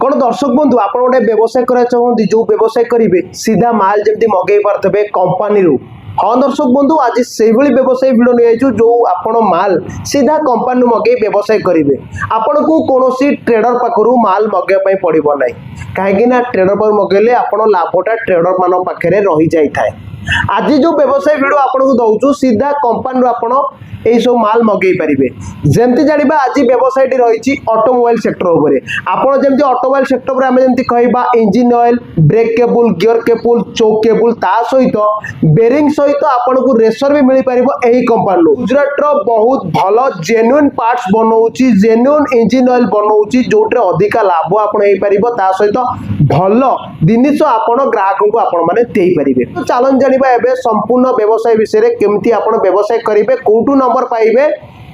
कौन दर्शक बंधु आप गोटे व्यवसाय करना चाहते जो व्यवसाय करेंगे सीधा माल जमी मगे पारे कंपानी हाँ दर्शक बंधु आज से व्यवसाय भिड नहीं जो आपण माल सीधा कंपानी मगे व्यवसाय करेंगे आपण को कौन ट्रेडर पाखु माल मगे पड़ो ना कहीं ट्रेडर पर मगेले आप लाभटा ट्रेडर मान पाखे रही जाए। आज जो व्यवसाय भिड आपको दौचु सीधा कंपानी आपण यही सब माल मगे पारे जमती जाना आज व्यवसाय रही ऑटोमोबाइल सेक्टर उपरे आपड़ जमी ऑटोमोबाइल सेक्टर आम जमी कह engine oil brake cable gear cable choke cable ता सहित बेरिंग सहित आपन को रेसर भी मिल पार यही कंपानी गुजरात बहुत भल जेन्युइन पार्ट्स बनाऊँगी जेन्युइन इंजिन ऑयल बनाऊँगी जो अधिका लाभ आपड़ सहित भल जिनिस आपण ग्राहक को आपण मैंने देपारे। तो चलन जाना एवं संपूर्ण व्यवसाय विषय केमती आप व्यवसाय करेंगे कौटू नंबर पाइबे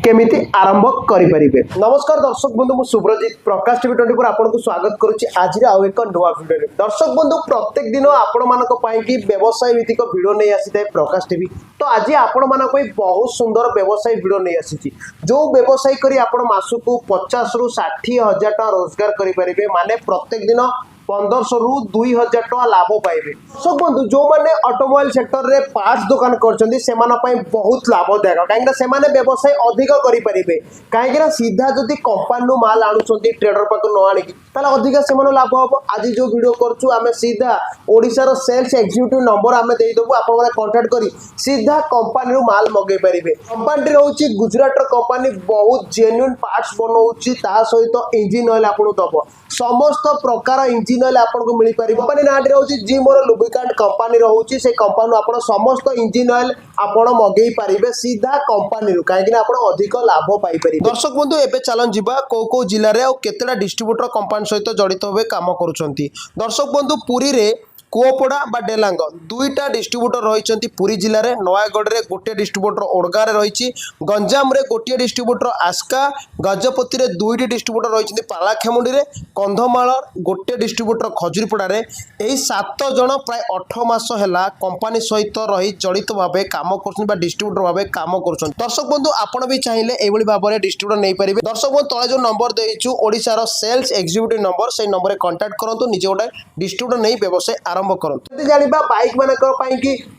केमिति आरंभ करें। नमस्कार दर्शक बंधु मु सुब्रजीत प्रकाश टीवी 24 आपको स्वागत करुच्ची आज एक नुआ भिडियो। दर्शक बंधु प्रत्येक दिन आपण मानक पई व्यवसाय भित्तिक भिडियो नहीं आसी थाए प्रकाश टीवी। तो आज आपण मानक बहुत सुंदर व्यवसाय भिडियो नहीं आसी जो व्यवसाय करी आपण मासकू 50 रु 60 हजार टका रोजगार करें माने प्रत्येक दिन 1500 रु 2000 टका लाभ पाइबे। सब बंधु जो माने ऑटोमोबाइल सेक्टर रे पार्ट्स दुकान करछन्ती सेमाना पई बहुत लाभदायक काहेकि सेमाने व्यवसाय अधिक करि परिबे काहेकि सीधा जदि कंपनी माल आनुछन्ती ट्रेडर पाक न आनी ताले अधिक सेमानो लाभ हो। आज जो वीडियो करछु आमे सीधा ओडिसा रो सेल्स एग्जीक्यूटिव नंबर आमे देई दबु आपण माने कांटेक्ट करी सीधा कंपनी रो माल मगे परिबे। कंपनी रहउची गुजरात रो कंपनी बहुत जेन्युइन पार्ट्स बनाउची ता सहित इंजिन ऑयल आपन दबो समस्त प्रकार इंजिन ऑयल आपको मिल पार। कंपनी ना रोचे जी मोर लुब्रिकेंट कंपनी रोचे से कंपनी आप समस्त इंजिन ऑयल आप मगे पारे सीधा कंपनी कहीं अधिक लाभ पाइपर। दर्शक बंधु एवं चलन जीवा कौ कौ जिले में केतेटा डिस्ट्रीब्यूटर कंपनी सहित जड़ित भाव काम करुँच। दर्शक बंधु पुरी रे कुओपड़ा बा डेलांग दुईटा डिस्ट्रीब्यूटर रही पुरी जिले में नयागढ़ में गोटे डिस्ट्रीब्यूटर ओडगार रही गंजाम रे गोटे डिस्ट्रीब्यूटर आस्का गजपति रे दुईटी डिस्ट्रीब्यूटर रही पालाखेमुंडी रे कंधमाल गोटे डिस्ट्रीब्यूटर खजुरीपड़ा रे यही 7 जन प्राय 8 मास है कंपनी सहित रही जड़ित भाव काम कर डिस्ट्रीब्यूटर भाव काम कर। दर्शक बंधु आपड़ भी चाहिए यही भाव में डिस्ट्रीब्यूटर नहीं पारे। दर्शक बंधु तले जो नंबर देचु ओडिशार सेल्स एग्जीक्यूटिव नंबर से नंबर कांटेक्ट करूँ निजे गोटे डिस्ट्रीब्यूटर नहीं व्यवसाय आरंभ करते। जानिबा बाइक मानक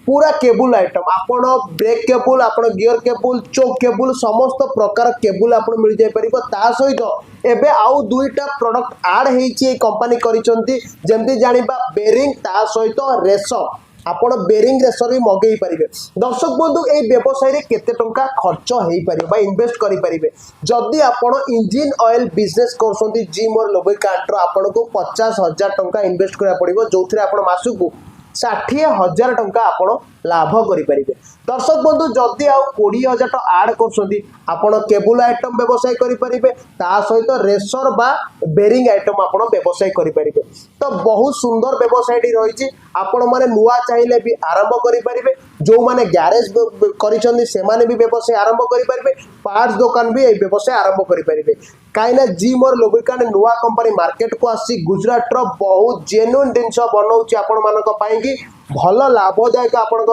पूरा केबुल आइटम आपण ब्रेक केबुल आपण गियर केबुल चौक केबुल समस्त प्रकार केबुल आपण मिल जाय परिबो ता सहित एबे आउ दुईटा प्रोडक्ट ऐड हेची कंपनी करिसंती जेमति जानिबा बेरिंग ता सहित रेसर आपण बेरिंग रेसर भी मगे पारे। दर्शक बंधु ए व्यवसाय रे केते टंका खर्च हेई पारे बा इन्वेस्ट करि पारे जदि आपण इंजिन ऑयल बिजनेस करसंती जिम और लुब्रिकेंट रो आपण को 50,000 टंका इन्वेस्ट करा पड़िबो जोथिरे आपण मासकू 60,000 टंका आपण लाभ करें। दर्शक बंधु जदि आ 20,000 टका ऐड कर केबुल आइटम व्यवसाय करें सहित रेसर बा बेरिंग आइटम आप व्यवसाय करें। तो बहुत सुंदर व्यवसाय रही आपण मैंने नुआ चाहिए भी आरंभ करें जो मैंने ग्यारेज कर भी व्यवसाय आरंभ करें पार्ट्स दुकान भी व्यवसाय आरंभ करें कहीं जिम और लुब्रिकेंट नुआ कंपनी मार्केट को आसी गुजरात बहुत जेन्युइन जिनस बनाऊँगी आपण मानी भल लाभदायक आपण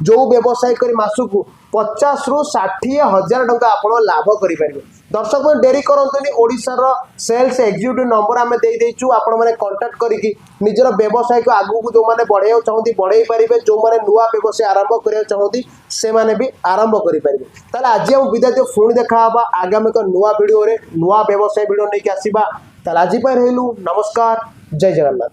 जो व्यवसाय कर मासकू 50 रु 60,000 टंका आप लाभ करें। दर्शक डेरी करतुनि ओडिशार सेल्स एग्जीक्यूटिव नंबर आम देचु आपण मैंने कांटेक्ट करके निजर व्यवसाय को आगू जो मैंने बढ़ाई चाहती बढ़ाई पारे जो मैंने नुआ व्यवसाय आरंभ करने चाहती से मैंने भी आरंभ करें। आज हम विदाय पुणी देखा आगामी एक नुआ वीडियो नुआ व्यवसाय वीडियो नहीं आसवा आज रही नमस्कार जय जगन्नाथ।